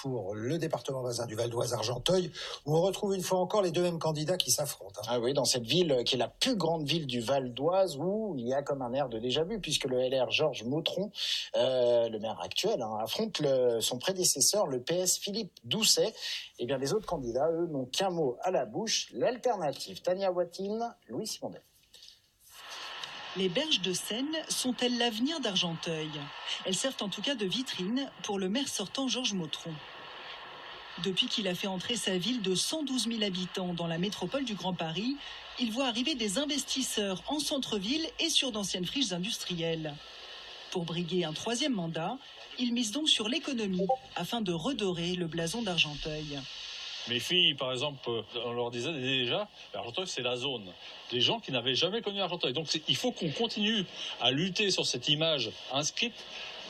pour le département voisin du Val d'Oise, Argenteuil, où on retrouve une fois encore les deux mêmes candidats qui s'affrontent. Ah oui, dans cette ville qui est la plus grande ville du Val d'Oise, où il y a comme un air de déjà-vu, puisque le LR Georges Mautron, le maire actuel, affronte son prédécesseur, le PS Philippe Doucet. Et bien les autres candidats, eux, n'ont qu'un mot à la bouche, l'alternative. Tania Watine, Louis Simondet. Les berges de Seine sont-elles l'avenir d'Argenteuil? Elles servent en tout cas de vitrine pour le maire sortant Georges Mautron. Depuis qu'il a fait entrer sa ville de 112 000 habitants dans la métropole du Grand Paris, il voit arriver des investisseurs en centre-ville et sur d'anciennes friches industrielles. Pour briguer un troisième mandat, il mise donc sur l'économie afin de redorer le blason d'Argenteuil. Mes filles, par exemple, on leur disait déjà, Argenteuil, c'est la zone des gens qui n'avaient jamais connu Argenteuil. Donc il faut qu'on continue à lutter sur cette image inscrite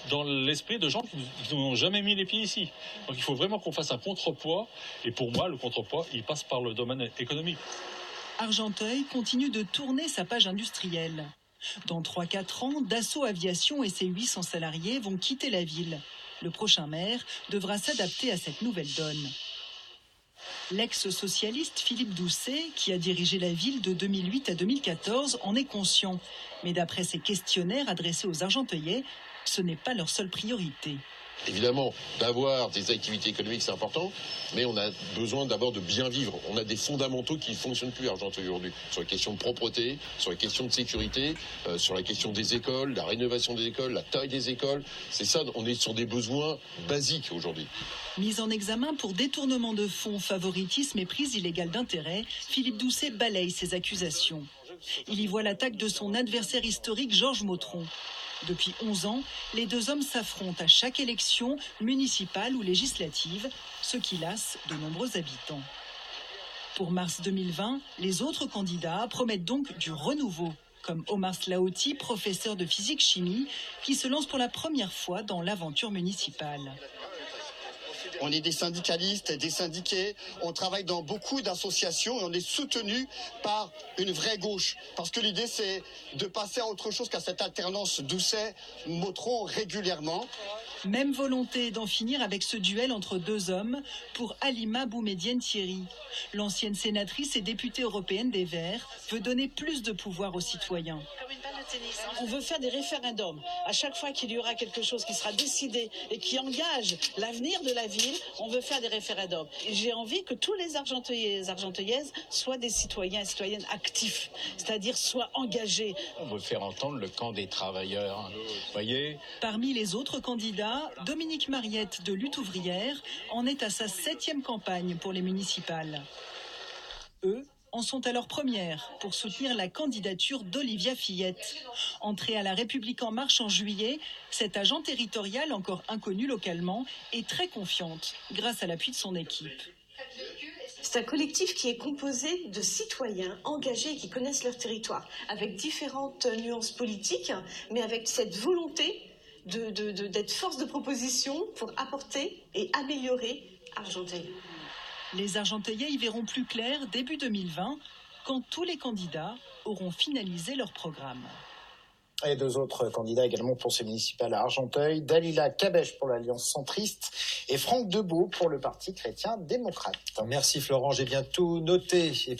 dans l'esprit de gens qui n'ont jamais mis les pieds ici. Donc il faut vraiment qu'on fasse un contrepoids. Et pour moi, le contrepoids, il passe par le domaine économique. Argenteuil continue de tourner sa page industrielle. Dans 3-4 ans, Dassault Aviation et ses 800 salariés vont quitter la ville. Le prochain maire devra s'adapter à cette nouvelle donne. L'ex-socialiste Philippe Doucet, qui a dirigé la ville de 2008 à 2014, en est conscient. Mais d'après ses questionnaires adressés aux Argenteuillais, ce n'est pas leur seule priorité. Évidemment, d'avoir des activités économiques, c'est important, mais on a besoin d'abord de bien vivre. On a des fondamentaux qui ne fonctionnent plus à Argenteuil aujourd'hui. Sur les questions de propreté, sur les questions de sécurité, sur la question des écoles, la rénovation des écoles, la taille des écoles. C'est ça, on est sur des besoins basiques aujourd'hui. Mis en examen pour détournement de fonds, favoritisme et prise illégale d'intérêt, Philippe Doucet balaye ses accusations. Il y voit l'attaque de son adversaire historique Georges Mautron. Depuis 11 ans, les deux hommes s'affrontent à chaque élection, municipale ou législative, ce qui lasse de nombreux habitants. Pour mars 2020, les autres candidats promettent donc du renouveau, comme Omar Slaouti, professeur de physique-chimie, qui se lance pour la première fois dans l'aventure municipale. On est des syndicalistes, des syndiqués, on travaille dans beaucoup d'associations et on est soutenu par une vraie gauche. Parce que l'idée, c'est de passer à autre chose qu'à cette alternance Doucet-Mautron régulièrement. Même volonté d'en finir avec ce duel entre deux hommes pour Halima Boumedienne Thierry. L'ancienne sénatrice et députée européenne des Verts veut donner plus de pouvoir aux citoyens. On veut faire des référendums. À chaque fois qu'il y aura quelque chose qui sera décidé et qui engage l'avenir de la ville, on veut faire des référendums. Et j'ai envie que tous les Argenteuillais et les Argenteuillaises soient des citoyens et citoyennes actifs, c'est-à-dire soient engagés. On veut faire entendre le camp des travailleurs. Voyez. Parmi les autres candidats, Dominique Mariette de Lutte ouvrière en est à sa 7e campagne pour les municipales. Eux en sont à leur première pour soutenir la candidature d'Olivia Fillette. Entrée à La République En Marche en juillet, cette agent territoriale encore inconnue localement est très confiante grâce à l'appui de son équipe. C'est un collectif qui est composé de citoyens engagés qui connaissent leur territoire, avec différentes nuances politiques, mais avec cette volonté d'être force de proposition pour apporter et améliorer Argenteuil. Les Argenteuillais y verront plus clair début 2020, quand tous les candidats auront finalisé leur programme. Et deux autres candidats également pour ces municipales à Argenteuil, Dalila Kabech pour l'Alliance centriste et Franck Debeau pour le Parti chrétien démocrate. Merci Florent, j'ai bien tout noté. Et puis